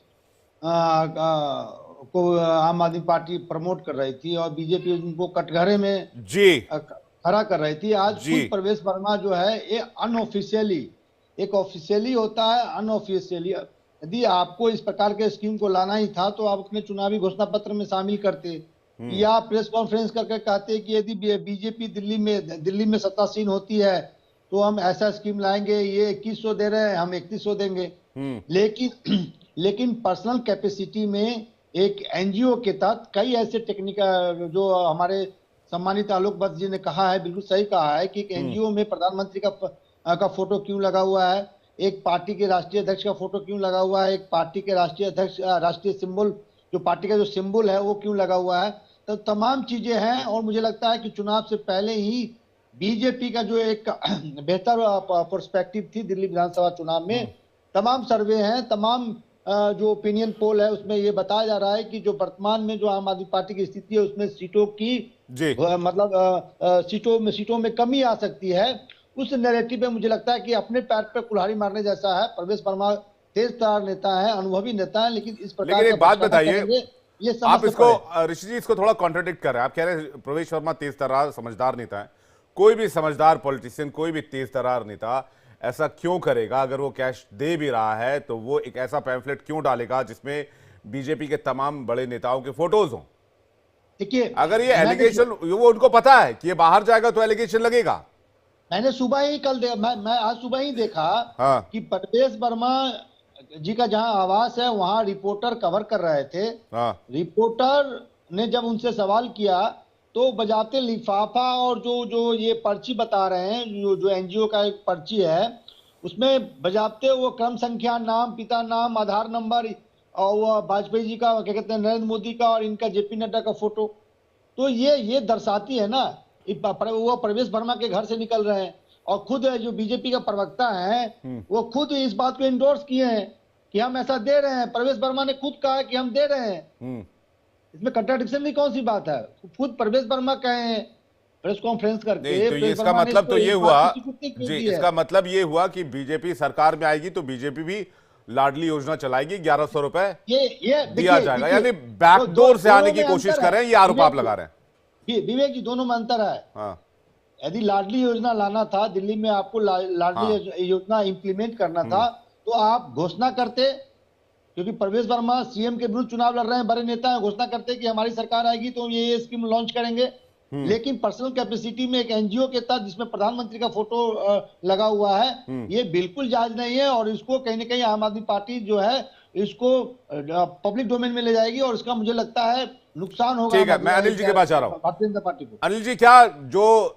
को आम आदमी पार्टी प्रमोट कर रही थी और बीजेपी उनको कटघरे में जी खड़ा कर रही थी, आज खुद प्रवेश वर्मा जो है ये अनऑफिशियली, एक ऑफिशियली होता है, अनऑफिशियली। यदि आपको इस प्रकार के स्कीम को लाना ही था तो आप अपने चुनावी घोषणा पत्र में शामिल करते या प्रेस कॉन्फ्रेंस करके कहते कि यदि बीजेपी दिल्ली में सत्तासीन होती है तो हम ऐसा स्कीम लाएंगे, ये 2100 दे रहे हैं, हम 3100 देंगे। लेकिन पर्सनल कैपेसिटी में एक एनजीओ के तहत कई ऐसे टेक्निकल, जो हमारे सम्मानित आलोक बत्स जी ने कहा है, बिल्कुल सही कहा है कि एक एनजीओ में प्रधानमंत्री का फोटो क्यों लगा हुआ है, एक पार्टी के राष्ट्रीय अध्यक्ष का फोटो क्यों लगा हुआ है, एक पार्टी के राष्ट्रीय अध्यक्ष राष्ट्रीय सिंबल जो पार्टी का जो सिंबल है वो क्यों लगा हुआ है। तो तमाम चीजें हैं और मुझे लगता है कि चुनाव से पहले ही बीजेपी का जो एक बेहतर पर्सपेक्टिव थी दिल्ली विधानसभा चुनाव में, तमाम सर्वे हैं, तमाम जो ओपिनियन पोल है उसमें ये बताया जा रहा है कि जो वर्तमान में जो आम आदमी पार्टी की स्थिति है उसमें सीटों की मतलब सीटों में कमी आ सकती है। उस नैरेटिव में मुझे लगता है कि अपने पैर पे कुल्हाड़ी मारने जैसा है। प्रवेश वर्मा तेज तरार नेता है, अनुभवी नेता है, लेकिन इस प्रकार एक बात बताइए, ये आप इसको ऋषि जी इसको थोड़ा कॉन्ट्रडिक्ट कर रहे हैं। आप कह रहे हैं प्रवेश वर्मा तेज तरार समझदार नेता है। कोई भी समझदार पॉलिटिशियन, कोई भी तेज तरार नेता ऐसा क्यों करेगा? अगर वो कैश दे भी रहा है तो वो एक ऐसा पैम्फलेट क्यों डालेगा जिसमें बीजेपी के तमाम बड़े नेताओं के फोटोज हों? देखिए, अगर ये एलिगेशन, वो उनको पता है कि ये बाहर जाएगा तो एलिगेशन लगेगा। मैंने सुबह ही मैं आज सुबह ही देखा कि प्रवेश वर्मा जी का जहां आवास है वहां रिपोर्टर कवर कर रहे थे। रिपोर्टर ने जब उनसे सवाल किया तो बजाते लिफाफा और जो ये पर्ची बता रहे हैं, जो एनजीओ का एक पर्ची है उसमें बजाते वो क्रम संख्या, नाम, पिता नाम, आधार नंबर और वो वाजपेयी जी का, क्या कहते हैं, नरेंद्र मोदी का और इनका जेपी नड्डा का फोटो। तो ये दर्शाती है ना, वो प्रवेश वर्मा के घर से निकल रहे हैं और खुद जो बीजेपी का प्रवक्ता है वो खुद इस बात को इंडोर्स किए हैं कि हम ऐसा दे रहे हैं। प्रवेश वर्मा ने खुद कहा कि हम दे रहे हैं। इसमें कंट्राडिक्शन की कौन सी बात है? खुद प्रवेश वर्मा कहे हैं प्रेस कॉन्फ्रेंस करके। तो ये इसका मतलब तो ये हुआ जी, इसका मतलब ये हुआ कि बीजेपी सरकार में आएगी तो बीजेपी भी लाडली योजना चलाएगी, 1100 रुपए ये दिया जाएगा, यानी बैकडोर से आने की कोशिश कर रहे हैं, ये आरोप आप लगा रहे हैं। विवेक जी, दोनों में अंतर है। यदि लाडली योजना लाना था, दिल्ली में आपको लाडली योजना इंप्लीमेंट करना था तो आप घोषणा करते, क्योंकि प्रवेश वर्मा सीएम के विरुद्ध चुनाव लड़ रहे हैं, बड़े नेता हैं, घोषणा करते कि हमारी सरकार आएगी तो ये स्कीम लॉन्च करेंगे। लेकिन पर्सनल कैपेसिटी में एक एनजीओ के तहत जिसमें प्रधानमंत्री का फोटो लगा हुआ है, ये बिल्कुल जायज नहीं है और इसको कहीं ना कहीं आम आदमी पार्टी जो है इसको पब्लिक डोमेन में ले जाएगी और इसका मुझे लगता है नुकसान होगा। ठीक है, मैं अनिल जी के पास आ रहा हूं। भारतीय जनता पार्टी को, अनिल जी, क्या जो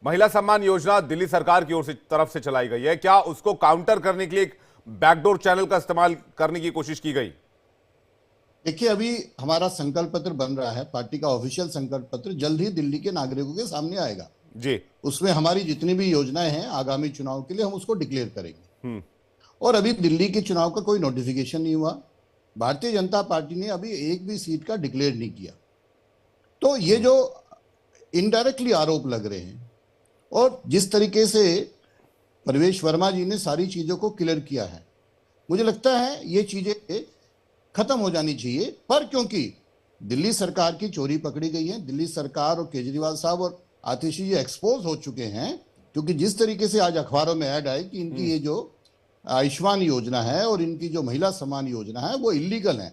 महिला सम्मान योजना दिल्ली सरकार की ओर से तरफ से चलाई गई है, क्या उसको काउंटर करने के लिए एक बैकडोर चैनल का इस्तेमाल करने की कोशिश की गई? देखिए, अभी हमारा संकल्प पत्र बन रहा है, पार्टी का ऑफिशियल संकल्प पत्र जल्द ही दिल्ली के नागरिकों के सामने आएगा जी। उसमें हमारी जितनी भी योजनाएं हैं आगामी चुनाव के लिए हम उसको डिक्लेयर करेंगे। और अभी दिल्ली के चुनाव का कोई नोटिफिकेशन नहीं हुआ, भारतीय जनता पार्टी ने अभी एक भी सीट का डिक्लेयर नहीं किया। तो ये जो इनडायरेक्टली आरोप लग रहे हैं और जिस तरीके से प्रवेश वर्मा जी ने सारी चीजों को क्लियर किया है, मुझे लगता है ये चीजें खत्म हो जानी चाहिए। पर क्योंकि दिल्ली सरकार की चोरी पकड़ी गई है, दिल्ली सरकार और केजरीवाल साहब और आतिशी जी एक्सपोज हो चुके हैं, क्योंकि जिस तरीके से आज अखबारों में ऐड आए कि इनकी ये जो आयुष्मान योजना है और इनकी जो महिला सम्मान योजना है वो इलीगल है,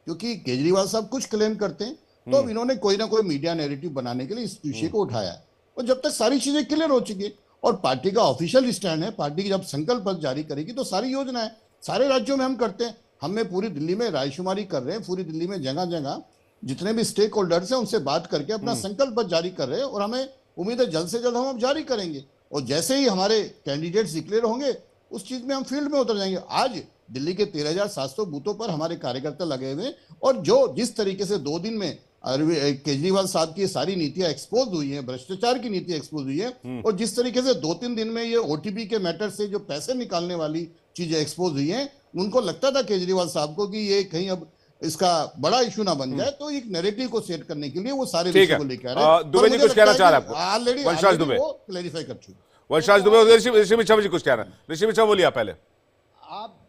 क्योंकि केजरीवाल साहब कुछ क्लेम करते हैं तो अब इन्होंने कोई ना कोई मीडिया नैरेटिव बनाने के लिए इस विषय को उठाया है। और जब तक सारी चीजें क्लियर हो चुकी है और पार्टी का ऑफिशियल स्टैंड है, पार्टी की जब संकल्प पत्र जारी करेगी तो सारी योजना है सारे राज्यों में हम करते हैं। हमें पूरी दिल्ली में रायशुमारी कर रहे हैं, पूरी दिल्ली में जगह जगह जितने भी स्टेक होल्डर्स हैं उनसे बात करके अपना संकल्प पत्र जारी कर रहे हैं और हमें उम्मीद है जल्द से जल्द हम अब जारी करेंगे। और जैसे ही हमारे कैंडिडेट्स डिक्लेयर होंगे उस चीज में हम फील्ड में उतर जाएंगे। आज दिल्ली के 13,700 बूथों पर हमारे कार्यकर्ता लगे हुए और जो जिस तरीके से 2 दिन में केजरीवाल साहब की सारी नीतियां एक्सपोज हुई हैं, भ्रष्टाचार की नीति एक्सपोज हुई है और जिस तरीके से 2-3 दिन में ये ओटीपी के मैटर से जो पैसे निकालने वाली चीजें एक्सपोज हुई हैं, उनको लगता था केजरीवाल साहब को कि ये कहीं अब इसका बड़ा इशू ना बन जाए, तो एक नैरेटिव को सेट करने के लिए वो सारे विषय को लेकर आ रहे हैं। दुबे जी कुछ कहना चाह रहे हैं ऑलरेडी वो क्लैरिफाई कर चुके। वंशराज दुबे, ऋषि मिश्रा जी कुछ कह रहे हैं। ऋषि मिश्रा बोलिए आप पहले।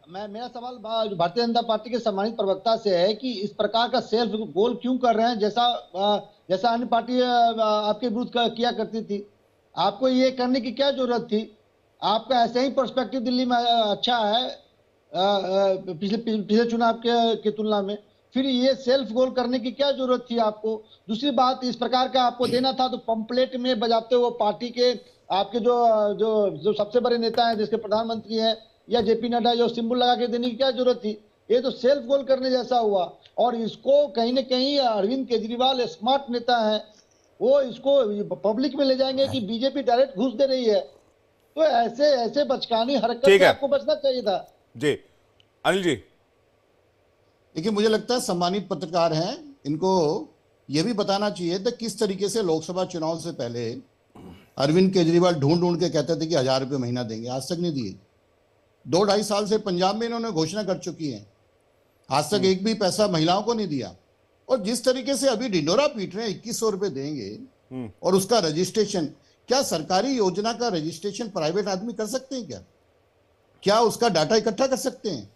मेरा सवाल भारतीय जनता पार्टी के सम्मानित प्रवक्ता से है कि इस प्रकार का सेल्फ गोल क्यों कर रहे हैं, जैसा अन्य पार्टी आपके विरुद्ध किया करती थी। आपको ये करने की क्या जरूरत थी? आपका ऐसे ही पर्सपेक्टिव दिल्ली में अच्छा है पिछले चुनाव के तुलना में, फिर ये सेल्फ गोल करने की क्या जरूरत थी आपको? दूसरी बात, इस प्रकार का आपको देना था तो पंपलेट में बजाते हुए पार्टी के आपके जो सबसे बड़े नेता हैं, जिसके प्रधानमंत्री हैं या जेपी नड्डा, जो सिंबल लगा के देने की क्या जरूरत थी? ये तो सेल्फ गोल करने जैसा हुआ। और इसको कहीं ना कहीं अरविंद केजरीवाल स्मार्ट नेता है, वो इसको पब्लिक में ले जाएंगे कि बीजेपी डायरेक्ट घुस दे रही है। तो ऐसे बचकानी हरकत से आपको बचना चाहिए था। जी अनिल जी। देखिए, मुझे लगता है सम्मानित पत्रकार हैं, इनको यह भी बताना चाहिए था किस तरीके से लोकसभा चुनाव से पहले अरविंद केजरीवाल ढूंढ के कहते थे कि 1,000 रुपये महीना देंगे, आज तक नहीं दिए। 2-2.5 साल से पंजाब में इन्होंने घोषणा कर चुकी है, आज तक एक भी पैसा महिलाओं को नहीं दिया। और जिस तरीके से अभी ढिंडोरा पीट रहे हैं 2100 रुपये देंगे और उसका रजिस्ट्रेशन, क्या सरकारी योजना का रजिस्ट्रेशन प्राइवेट आदमी कर सकते हैं? क्या उसका डाटा इकट्ठा कर सकते हैं?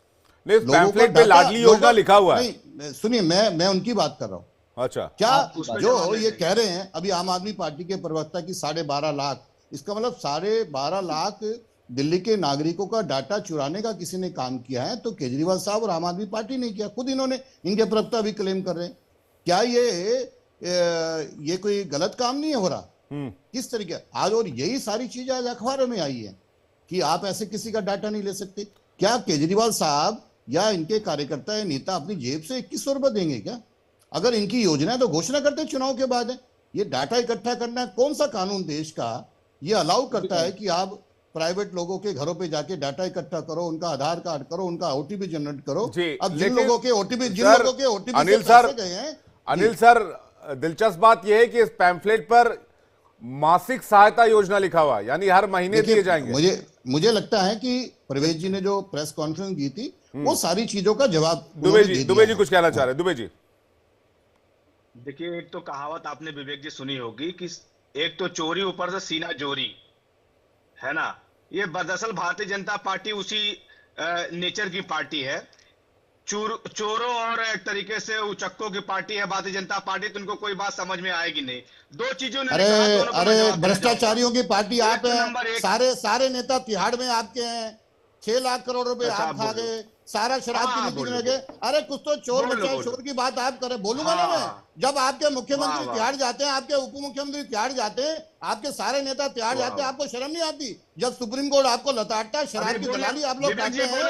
पैम्फलेट पे लाडली योजना लिखा हुआ है। नहीं, सुनिए, मैं उनकी बात कर रहा हूं। अच्छा, क्या जो ये कह रहे हैं अभी आम आदमी पार्टी के प्रवक्ता की 12.5 लाख, इसका मतलब 12.5 लाख दिल्ली के नागरिकों का डाटा चुराने का किसी ने काम किया है, तो केजरीवाल साहब और आम आदमी पार्टी ने किया। खुद इन्होंने, इनके प्रवक्ता भी क्लेम कर रहे हैं। क्या ये कोई गलत काम नहीं हो रहा? किस तरीके आज, और यही सारी चीजें आज अखबारों में आई है कि आप ऐसे किसी का डाटा नहीं ले सकते। क्या केजरीवाल साहब या इनके कार्यकर्ता या नेता अपनी जेब से 2100 रुपये देंगे क्या? अगर इनकी योजना है तो घोषणा करते चुनाव के बाद है। ये डाटा इकट्ठा करना, कौन सा कानून देश का ये अलाउ करता है कि आप प्राइवेट लोगों के घरों पे जाके डाटा इकट्ठा करो, उनका आधार कार्ड करो, उनका ओटीपी जनरेट करो? अब जिन लोगों के ओटीपी अनिल सर, दिलचस्प बात यह है कि इस पैम्फलेट पर मासिक सहायता योजना लिखा हुआ, यानी हर महीने दिए जाएंगे। मुझे लगता है कि प्रवेश जी ने जो प्रेस कॉन्फ्रेंस की थी वो सारी चीजों का जवाब दुबे जी कुछ कहना चाह रहे हैं। दुबे जी, देखिए, एक तो कहावत आपने विवेक जी सुनी होगी कि एक तो चोरी ऊपर से सीना जोरी, है ना। ये दरअसल भारतीय जनता पार्टी उसी नेचर की पार्टी है। चोरों और एक तरीके से उचक्कों की पार्टी है भारतीय जनता पार्टी, तो उनको कोई बात समझ में आएगी नहीं। दो चीजों ने, अरे भ्रष्टाचारियों की पार्टी आप हैं, सारे नेता तिहाड़ में आपके हैं, 6 लाख करोड़ रुपए आप खा गए, सारा शराब की नीति में गए। अरे कुछ तो चोर बचाए शोर की बात आप करें, बोलूंगा ना मैं। जब आपके मुख्यमंत्री तिहाड़ जाते हैं, आपके उप मुख्यमंत्री तिहाड़ जाते हैं, आपके सारे नेता तिहाड़ जाते हैं, आपको शर्म नहीं आती? जब सुप्रीम कोर्ट आपको लताड़ता है, शराब की दलाली आप लोग करते हैं,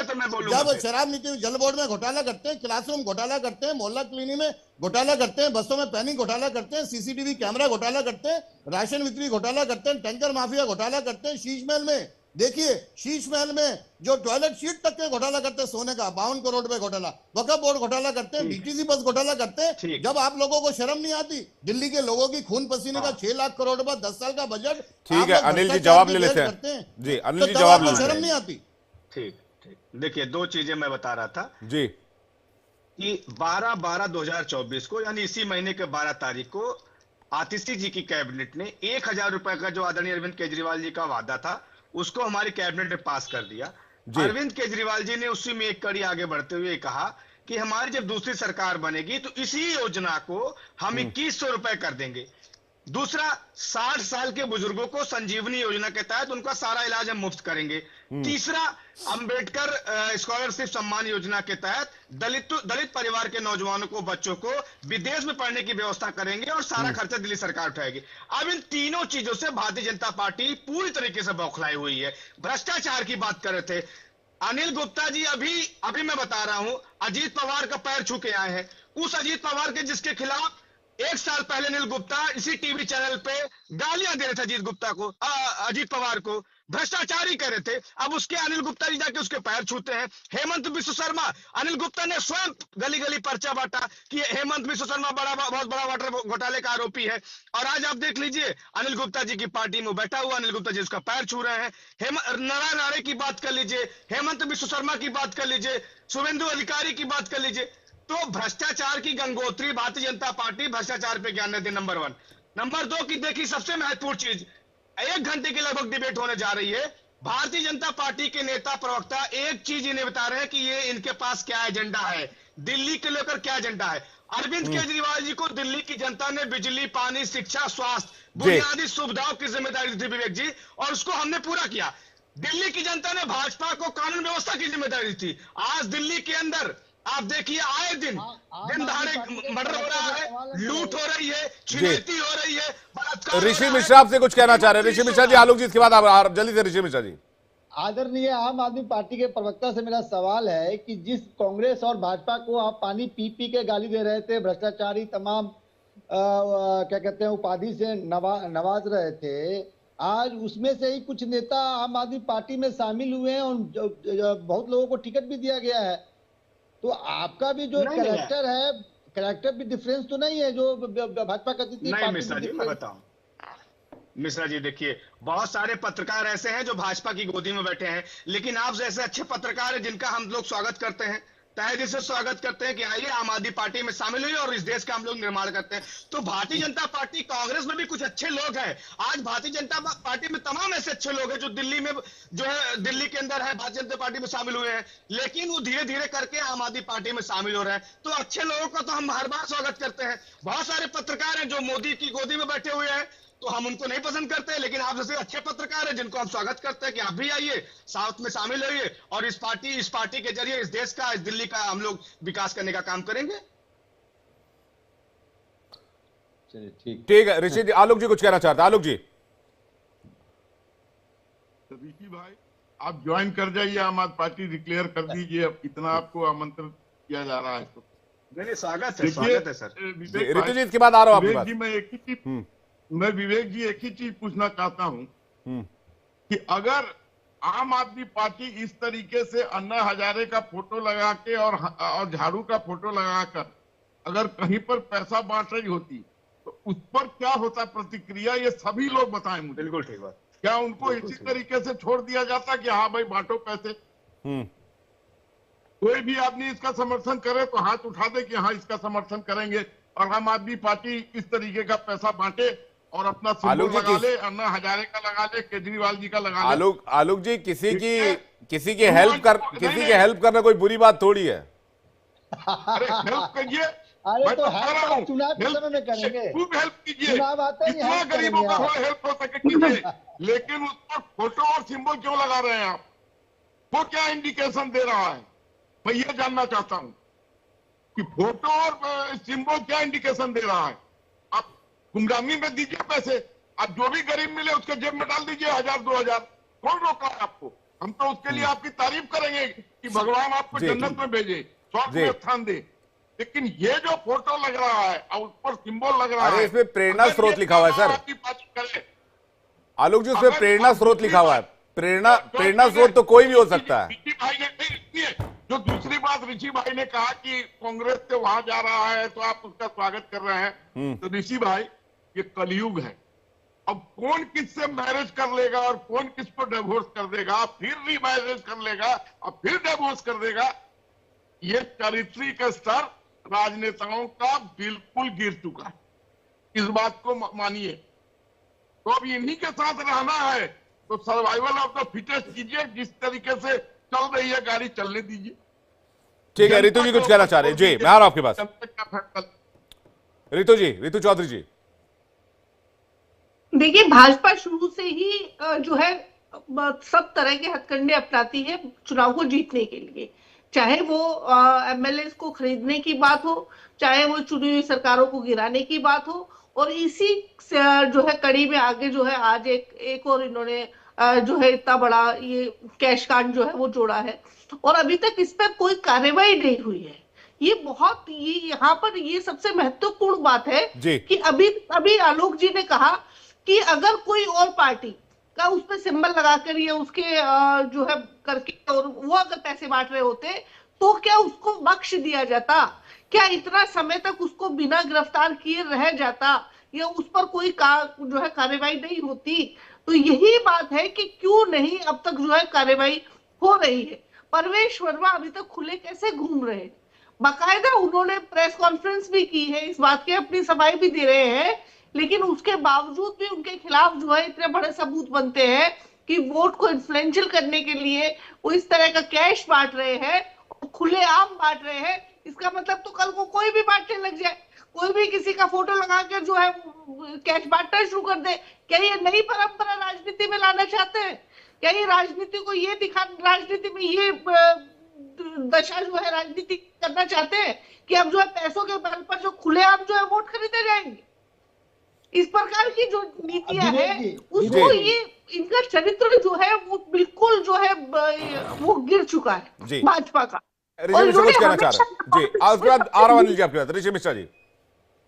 जब शराब नीति जल बोर्ड में घोटाला करते हैं, क्लासरूम घोटाला करते हैं, मोहल्ला क्लिनिक में घोटाला करते हैं, बसों में पैनिंग घोटाला करते हैं, सीसीटीवी कैमरा घोटाला करते हैं, राशन विक्री घोटाला करते हैं, टैंकर माफिया घोटाला करते हैं, शीश महल में देखिए, शीश महल में जो टॉयलेट सीट तक के घोटाला करते हैं, सोने का 52 करोड़ रुपए घोटाला, वक्फ बोर्ड घोटाला करते हैं, डीटीसी बस घोटाला करते हैं। जब आप लोगों को शर्म नहीं आती? दिल्ली के लोगों की खून पसीने का 6 लाख करोड़ रुपए 10 साल का बजट। ठीक है, अनिल जी जवाब ले लेते हैं। जी अनिल जी जवाब ले लेते हैं। शर्म नहीं आती? ठीक, देखिए, दो चीजें मैं बता रहा था जी कि 12/12/2024 को, यानी इसी महीने के 12 तारीख को आतिशी जी की कैबिनेट ने 1000 रुपए का जो आदरणीय अरविंद केजरीवाल जी का वादा था, उसको हमारी कैबिनेट ने पास कर दिया। अरविंद केजरीवाल जी ने उसी में एक कड़ी आगे बढ़ते हुए कहा कि हमारी जब दूसरी सरकार बनेगी तो इसी योजना को हम 2100 रुपए कर देंगे। दूसरा, 60 साल के बुजुर्गों को संजीवनी योजना के तहत उनका सारा इलाज हम मुफ्त करेंगे। तीसरा, अंबेडकर स्कॉलरशिप सम्मान योजना के तहत दलित परिवार के नौजवानों को, बच्चों को विदेश में पढ़ने की व्यवस्था करेंगे और सारा खर्चा दिल्ली सरकार उठाएगी। अब इन तीनों चीजों से भारतीय जनता पार्टी पूरी तरीके से बौखलाई हुई है। भ्रष्टाचार की बात कर रहे थे अनिल गुप्ता जी, अभी मैं बता रहा हूं, अजीत पवार का पैर छू के आए हैं। उस अजीत पवार के जिसके खिलाफ 1 साल पहले अनिल गुप्ता इसी टीवी चैनल पे गालियां दे रहे थे अजीत पवार को, भ्रष्टाचारी कर रहे थे। अब उसके अनिल गुप्ता जी जाके उसके पैर छूते हैं। हेमंत बिस्व शर्मा, अनिल गुप्ता ने स्वयं गली गली पर्चा बांटा कि हेमंत बिस्व शर्मा बहुत बड़ा वाटर घोटाले का आरोपी है। और आज आप देख लीजिए, अनिल गुप्ता जी की पार्टी में बैठा हुआ अनिल गुप्ता जी उसका पैर छू रहे हैं। नारायण राणे की बात कर लीजिए, हेमंत बिस्व शर्मा की बात कर लीजिए, शुभेंदु अधिकारी की बात कर लीजिए। तो भ्रष्टाचार की गंगोत्री भारतीय जनता पार्टी भ्रष्टाचार पे ज्ञान देती, नंबर 1। नंबर 2 की देखिए सबसे महत्वपूर्ण चीज, 1 घंटे की लगभग डिबेट होने जा रही है। भारतीय जनता पार्टी के नेता प्रवक्ता एक चीज इन्हें बता रहे हैं कि ये इनके पास क्या एजेंडा है, दिल्ली के लेकर क्या एजेंडा है। अरविंद केजरीवाल जी को दिल्ली की जनता ने बिजली, पानी, शिक्षा, स्वास्थ्य, बुनियादी सुविधाओं की जिम्मेदारी दी थी विवेक जी, और उसको हमने पूरा किया। दिल्ली की जनता ने भाजपा को कानून व्यवस्था की जिम्मेदारी दी थी। आज दिल्ली के अंदर आप देखिए, आए दिन दहाड़े मर्डर हो रहा है, लूट हो रही है, छिनैती हो रही है, बलात्कार। ऋषि मिश्रा आपसे कुछ कहना चाह रहे हैं। ऋषि मिश्रा जी, आलोक जी, इसके बाद आप जल्दी से। ऋषि मिश्रा जी। आदरणीय आम आदमी पार्टी के प्रवक्ता से मेरा सवाल है कि जिस कांग्रेस और भाजपा को आप पानी पी पी के गाली दे रहे थे, भ्रष्टाचारी तमाम क्या कहते हैं उपाधि से नवाज रहे थे, आज उसमें से ही कुछ नेता आम आदमी पार्टी में शामिल हुए हैं और बहुत लोगों को टिकट भी दिया गया है। तो आपका भी जो कैरेक्टर भी डिफरेंस तो नहीं है जो भाजपा करती थी? नहीं मिश्रा जी, मैं बताऊं, मिश्रा जी देखिए, बहुत सारे पत्रकार ऐसे हैं जो भाजपा की गोदी में बैठे हैं, लेकिन आप जैसे अच्छे पत्रकार हैं जिनका हम लोग स्वागत करते हैं, तहे दिल से स्वागत करते हैं कि आइए आम आदमी पार्टी में शामिल हुई और इस देश का हम लोग निर्माण करते हैं। तो भारतीय जनता पार्टी, कांग्रेस में भी कुछ अच्छे लोग हैं। आज भारतीय जनता पार्टी में तमाम ऐसे अच्छे लोग हैं जो दिल्ली में, जो है दिल्ली के अंदर है, भारतीय जनता पार्टी में शामिल हुए हैं, लेकिन वो धीरे धीरे करके आम आदमी पार्टी में शामिल हो रहे हैं। तो अच्छे लोगों का तो हम हर बार स्वागत करते हैं। बहुत सारे पत्रकार हैं जो मोदी की गोदी में बैठे हुए हैं, तो हम उनको नहीं पसंद करते, लेकिन आप जैसे अच्छे पत्रकार हैं जिनको हम स्वागत करते हैं कि आप भी आइए, साउथ में शामिल होइए और इस पार्टी के जरिए इस देश का, इस दिल्ली का हम लोग विकास करने का काम करेंगे। ठीक है ऋषि जी। आलोक जी कुछ कहना चाहते हैं। आलोक जी। ऋषि भाई, आप ज्वाइन कर जाइए, आम आदमी पार्टी डिक्लेयर कर दीजिए, अब इतना आपको आमंत्रित किया जा रहा है तो। नहीं, स्वागत है सर। ऋतु जी, इसके बाद आ रहा हूं आपके पास। मैं विवेक जी एक ही चीज पूछना चाहता हूं कि अगर आम आदमी पार्टी इस तरीके से अन्ना हजारे का फोटो लगा के और झाड़ू का फोटो लगाकर अगर कहीं पर पैसा बांट रही होती तो उस पर क्या होता प्रतिक्रिया, ये सभी लोग बताएं मुझे। बिल्कुल ठीक बात। क्या उनको इसी तरीके से छोड़ दिया जाता कि हाँ भाई बांटो पैसे? कोई भी आदमी इसका समर्थन करे तो हाथ उठा दे कि हाँ इसका समर्थन करेंगे, और आम आदमी पार्टी इस तरीके का पैसा बांटे और अपना सिंबल लगा ले, अन्ना हजारे का लगा ले, केजरीवाल जी का लगा ले। आलोक जी, किसी की हेल्प करना कोई बुरी बात थोड़ी है। अरे हेल्प करिए, अरे तो हेल्प चुनाव के समय में करेंगे, खूब हेल्प कीजिए, चुनाव आते ही जितना गरीबों का हेल्प हो सके कीजिए, लेकिन उस पर फोटो और सिंबल क्यों लगा रहे हैं आप? वो क्या इंडिकेशन दे रहा है? मैं ये जानना चाहता हूं कि फोटो और सिंबल क्या इंडिकेशन दे रहा है? आप गुमनामी में दीजिए पैसे, आप जो भी गरीब मिले उसके जेब में डाल दीजिए 1000-2000, कौन रोका है आपको? हम तो उसके लिए आपकी तारीफ करेंगे कि भगवान आपको जन्नत में भेजे, स्वर्ग में स्थान दे, लेकिन ये जो फोटो लग रहा है और उस पर सिंबल लग रहा है, इसमें प्रेरणा स्रोत लिखा हुआ है सर। आलोक जी, उसमें प्रेरणा स्रोत लिखा हुआ है। प्रेरणा स्रोत तो कोई भी हो सकता है। जो दूसरी बात ऋषि भाई ने कहा कि कांग्रेस से वहां जा रहा है तो आप उसका स्वागत कर रहे हैं, तो ऋषि भाई ये कलयुग है। अब कौन किससे मैरिज कर लेगा और कौन किसको डिवोर्स कर देगा, फिर रीमैरिज कर लेगा और फिर डिवोर्स कर देगा, ये चारित्रिक स्तर राजनेताओं का बिल्कुल गिर चुका है। इस बात को मानिए। तो अब इन्हीं के साथ रहना है तो सर्वाइवल ऑफ द फिटेस्ट कीजिए, जिस तरीके से चल रही है गाड़ी चलने दीजिए। ठीक है, ऋतु जी कुछ कहना चाह रहे हैं। जी, मैं आ रहा हूं आपके पास। ऋतु चौधरी जी। देखिए, भाजपा शुरू से ही जो है सब तरह के हथकंडे अपनाती है चुनाव को जीतने के लिए, चाहे वो एमएलए को खरीदने की बात हो, चाहे वो चुनी हुई सरकारों को गिराने की बात हो। और इसी जो है कड़ी में आगे जो है आज एक और इन्होंने जो है इतना बड़ा ये कैश कांड जो है वो जोड़ा है, और अभी तक इस पर कोई कार्रवाई नहीं हुई है। ये बहुत ये यहाँ पर ये सबसे महत्वपूर्ण बात है कि अभी आलोक जी ने कहा कि अगर कोई और पार्टी का उस पर सिंबल लगाकर या उसके जो है करके और वो अगर पैसे बांट रहे होते तो क्या उसको बख्श दिया जाता? क्या इतना समय तक उसको बिना गिरफ्तार किए रह जाता या उस पर कोई जो है कार्रवाई नहीं होती? तो यही बात है कि क्यों नहीं अब तक जो है कार्रवाई हो रही है। परवेश वर्मा अभी तक खुले कैसे घूम रहे हैं, बाकायदा उन्होंने प्रेस कॉन्फ्रेंस भी की है, इस बात की अपनी सफाई भी दे रहे हैं, लेकिन उसके बावजूद भी उनके खिलाफ जो है इतने बड़े सबूत बनते हैं कि वोट को इन्फ्लुएंशियल करने के लिए वो इस तरह का कैश बांट रहे हैं, खुलेआम बांट रहे हैं। इसका मतलब तो कल को कोई भी बांटने लग जाए, कोई भी किसी का फोटो लगाकर जो है कैश बांटना शुरू कर दे। क्या ये नई परंपरा राजनीति में लाना चाहते हैं? क्या ये राजनीति को ये राजनीति में ये दशा जो है राजनीति करना चाहते हैं कि अब जो है पैसों के बल पर जो खुलेआम जो है वोट खरीदे जाएंगे? इस प्रकार की जो नीतियां है उसको ये इनका चरित्र जो है वो बिल्कुल जो है वो गिर चुका है भाजपा का। ऋषि मिश्रा कुछ कहना चाह रहे हैं जी, उसके बाद आ रहा जी आपके बाद ऋषि मिश्रा जी।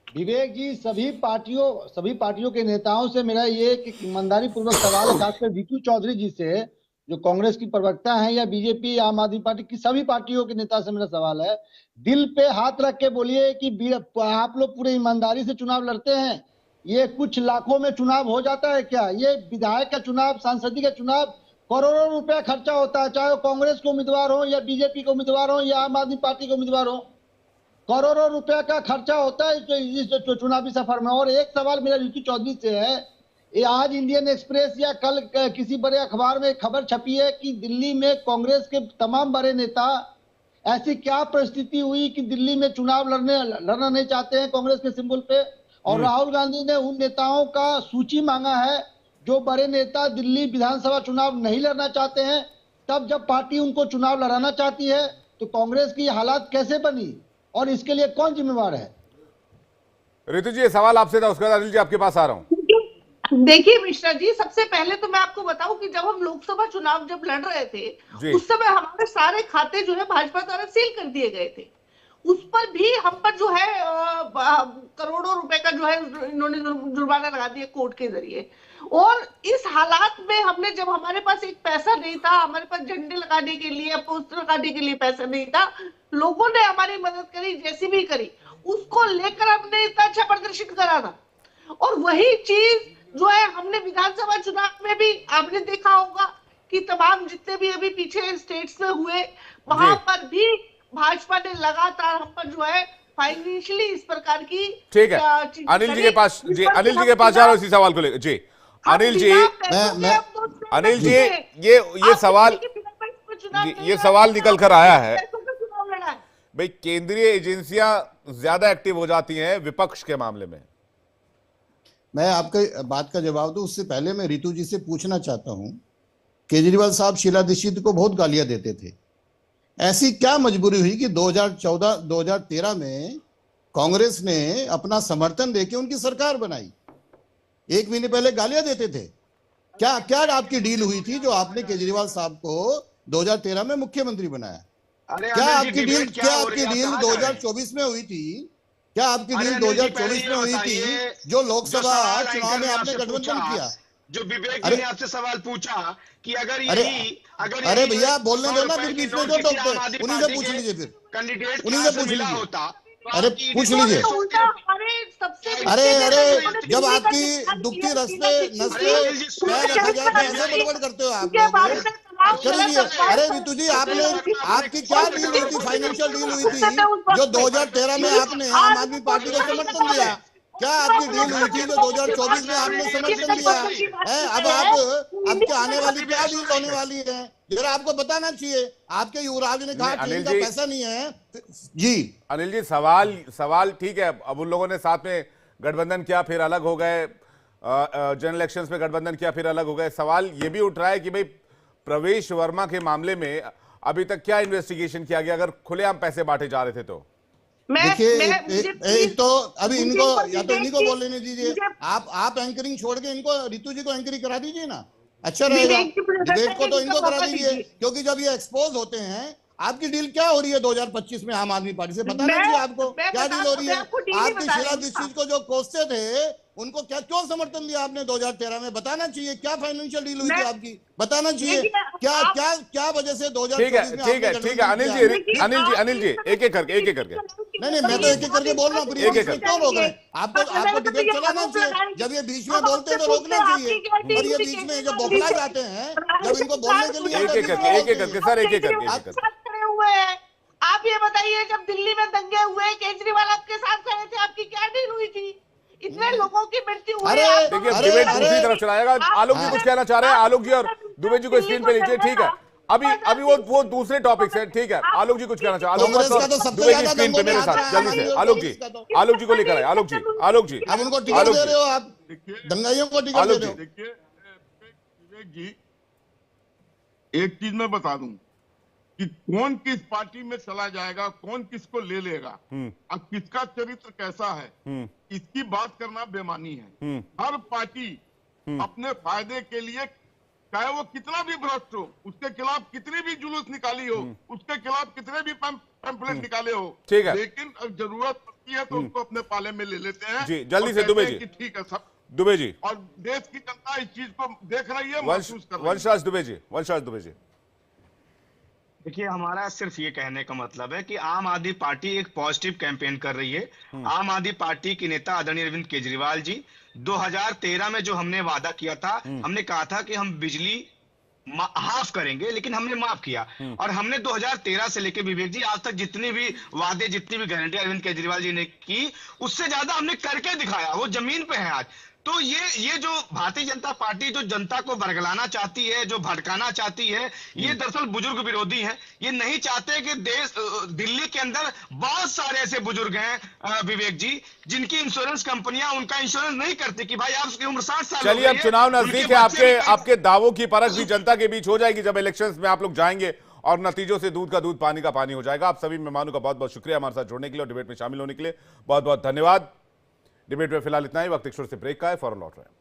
विवेक जी, सभी पार्टियों के नेताओं से मेरा ये ईमानदारी पूर्वक सवाल है, खासकर जीतू चौधरी जी से जो कांग्रेस की प्रवक्ता हैं या बीजेपी आम आदमी पार्टी की सभी पार्टियों के नेता से मेरा सवाल है, दिल पे हाथ रख के बोलिए कि आप लोग पूरे ईमानदारी से चुनाव लड़ते हैं? ये कुछ लाखों में चुनाव हो जाता है क्या? ये विधायक का चुनाव, सांसदी का चुनाव करोड़ों रुपया खर्चा होता है, चाहे वो कांग्रेस के उम्मीदवार हो या बीजेपी के उम्मीदवार हो या आम आदमी पार्टी के उम्मीदवार हो, करोड़ों रुपया का खर्चा होता है इस चुनावी सफर में। और एक सवाल मेरा ऋतु चौधरी से है, ये आज इंडियन एक्सप्रेस या कल किसी बड़े अखबार में खबर छपी है कि दिल्ली में कांग्रेस के तमाम बड़े नेता, ऐसी क्या परिस्थिति हुई कि दिल्ली में चुनाव लड़ना नहीं चाहते हैं कांग्रेस के सिंबल पे, और राहुल गांधी ने उन नेताओं का सूची मांगा है जो बड़े नेता दिल्ली विधानसभा चुनाव नहीं लड़ना चाहते हैं। तब जब पार्टी उनको चुनाव लड़ाना चाहती है तो कांग्रेस की हालात कैसे बनी और इसके लिए कौन जिम्मेवार है? ऋतु जी, ये सवाल आपसे था, उसके बाद अनिल जी आपके पास आ रहा हूं। देखिए मिश्रा जी, सबसे पहले तो मैं आपको बताऊं कि जब हम लोकसभा चुनाव जब लड़ रहे थे उस समय हमारे सारे खाते जो है भाजपा द्वारा सील कर दिए गए थे। उस पर भी हम पर जो है करोड़ों रुपए का जो है इन्होंने जुर्माना लगा दिया कोर्ट के जरिए। और इस हालात में हमने, जब हमारे पास एक पैसा नहीं था, हमारे पास झंडे लगाने के लिए, पोस्टर लगाने के लिए पैसा नहीं था, लोगों ने हमारी मदद करी, जैसी भी करी, उसको लेकर हमने इतना अच्छा प्रदर्शन करा था। और वही चीज जो है हमने विधानसभा चुनाव में भी आपने देखा होगा कि तमाम जितने भी अभी पीछे स्टेट्स में हुए, वहां पर भी भाजपा ने लगातार हम पर जो है फाइनेंशियली इस प्रकार की। ठीक है, अनिल जी के पास जा रहा हूं इसी सवाल को लेकर जी। अनिल जी ये सवाल निकल कर आया है भाई, केंद्रीय एजेंसियां ज्यादा एक्टिव हो जाती हैं विपक्ष के मामले में। मैं आपके बात का जवाब दूं उससे पहले मैं रितु जी से पूछना चाहता हूं, केजरीवाल साहब शीला दीक्षित को बहुत गालियां देते थे, ऐसी क्या मजबूरी हुई कि 2014-2013 में कांग्रेस ने अपना समर्थन देके उनकी सरकार बनाई? एक महीने पहले गालियां देते थे। क्या आपकी डील हुई थी जो आपने केजरीवाल साहब को 2013 में मुख्यमंत्री बनाया? क्या आपकी डील 2024 में हुई थी? क्या आपकी डील 2024 में हुई थी जो लोकसभा चुनाव में आपने गठबंधन किया? जो विवेक जी ने आपसे सवाल पूछा कि अरे भैया बोलने दो ना, फिर बीच में जो डॉक्टर उन्हीं से पूछ लीजिए, फिर कैंडिडेट उन्हीं से पूछ लीजिए होता। अरे पूछ लीजिए। अरे जब आपकी दुखती नस्ले पैर रखा जाए तो ऐसे बड़बड़ करते हो आप। चलिए, अरे रितु जी, आपकी क्या डील हुई थी, फाइनेंशियल डील हुई थी जो 2013 में आपने आम आदमी पार्टी को समर्थन दिया? क्या आपकी डील हुई थी जो 2024 में आपने समर्थन दिया है? अब क्या आने वाली क्या डील होने वाली है जरा आपको बताना चाहिए। आपके युवराज ने कहा कि इनका पैसा नहीं है जी। अनिल जी, सवाल ठीक है, अब उन लोगों ने साथ में गठबंधन किया, फिर अलग हो गए, जनरल इलेक्शंस में गठबंधन किया, फिर अलग हो गए। सवाल ये भी उठ रहा है कि भाई प्रवेश वर्मा के मामले में अभी तक क्या इन्वेस्टिगेशन किया गया, अगर खुलेआम पैसे बांटे जा रहे थे तो? देखिए, एक तो अभी इनको या तो इन्हीं को बोल लेने दीजिए, आप एंकरिंग छोड़ के इनको रितु जी को एंकरिंग करा दीजिए ना, अच्छा रहेगा। डिबेट को तो इनको करा दीजिए, क्योंकि जब ये एक्सपोज होते हैं, आपकी डील क्या हो रही है 2025 में आम आदमी पार्टी से, बताना चाहिए आपको क्या डील हो रही है। आपकी शीला दीक्षित को जो कोसते थे उनको क्या क्यों समर्थन दिया आपने 2013 में, बताना चाहिए। क्या फाइनेंशियल डील हुई थी आपकी, बताना चाहिए। क्या वजह से 2024 में ठीक है अनिल जी एक एक करके नहीं मैं तो एक एक करके बोल रहा हूँ, क्यों रोक रहे हैं? आपको डिबेट चलाना चाहिए, जब ये बीच में बोलते हैं तो रोकना चाहिए, और ये बीच में जब बौखला जाते हैं, जब इनको बोलने के लिए एक एक करके सर एक एक करके हुए हैं। आप ये बताइए, जब दिल्ली में दंगे हुए, केजरीवाल आपके साथ खड़े थे, आपकी क्या डील हुई थी? इतने लोगों की मृत्यु हुई। देखिए डिबेट दूसरी तरफ चलाएगा। आलोक जी कुछ कहना चाह रहे हैं, आलोक जी और दुबे जी को स्क्रीन पे लीजिए, ठीक है। अभी वो दूसरे टॉपिक है, ठीक है। आलोक जी कुछ कहना चाह रहे हैं, दुबे जी स्क्रीन पे मेरे साथ जल्दी से। आलोक जी को लेकर आए। आलोक जी अब उनको टिकट दे रहे हो आप, दंगाइयों को टिकट दे रहे हो। देखिए विवेक जी, एक चीज मैं बता दूं कि कौन किस पार्टी में चला जाएगा, कौन किसको ले लेगा, और किसका चरित्र कैसा है, इसकी बात करना बेमानी है। हर पार्टी अपने फायदे के लिए, चाहे वो कितना भी भ्रष्ट हो, उसके खिलाफ कितनी भी जुलूस निकाली हो, उसके खिलाफ कितने भी पैम्फलेट निकाले हो, ठीक है। लेकिन अब जरूरत पड़ती है तो उसको अपने पाले में ले लेते हैं। जी जल्दी से दुबे जी, ठीक है सब दुबे जी, और देश की जनता इस चीज को देख रही है, महसूस कर रही है। वंशराज दुबे जी। देखिए, हमारा सिर्फ ये कहने का मतलब है कि आम आदमी पार्टी एक पॉजिटिव कैंपेन कर रही है। आम आदमी पार्टी के नेता आदरणीय अरविंद केजरीवाल जी, 2013 में जो हमने वादा किया था, हमने कहा था कि हम बिजली हाफ करेंगे, लेकिन हमने माफ किया। और हमने 2013 से लेकर विवेक जी आज तक जितनी भी वादे, जितनी भी गारंटी अरविंद केजरीवाल जी ने की, उससे ज्यादा हमने करके दिखाया, वो जमीन पे है आज। तो ये जो भारतीय जनता पार्टी जो जनता को बरगलाना चाहती है, जो भटकाना चाहती है, ये दरअसल बुजुर्ग विरोधी है। ये नहीं चाहते कि दिल्ली के अंदर बहुत सारे ऐसे बुजुर्ग हैं विवेक जी, जिनकी इंश्योरेंस कंपनियां उनका इंश्योरेंस नहीं करती कि भाई आपकी उम्र 60 साल। चलिए अब चुनाव नजदीक है, आपके दावों की परख भी जनता के बीच हो जाएगी जब इलेक्शंस में आप लोग जाएंगे, और नतीजों से दूध का दूध, पानी का पानी हो जाएगा। आप सभी मेहमानों का बहुत बहुत शुक्रिया हमारे साथ जुड़ने के लिए और डिबेट में शामिल होने के लिए बहुत बहुत धन्यवाद। डिबेट में फिलहाल इतना ही, वक्त एक छोटे से ब्रेक का है, फौरन लौट रहे हैं।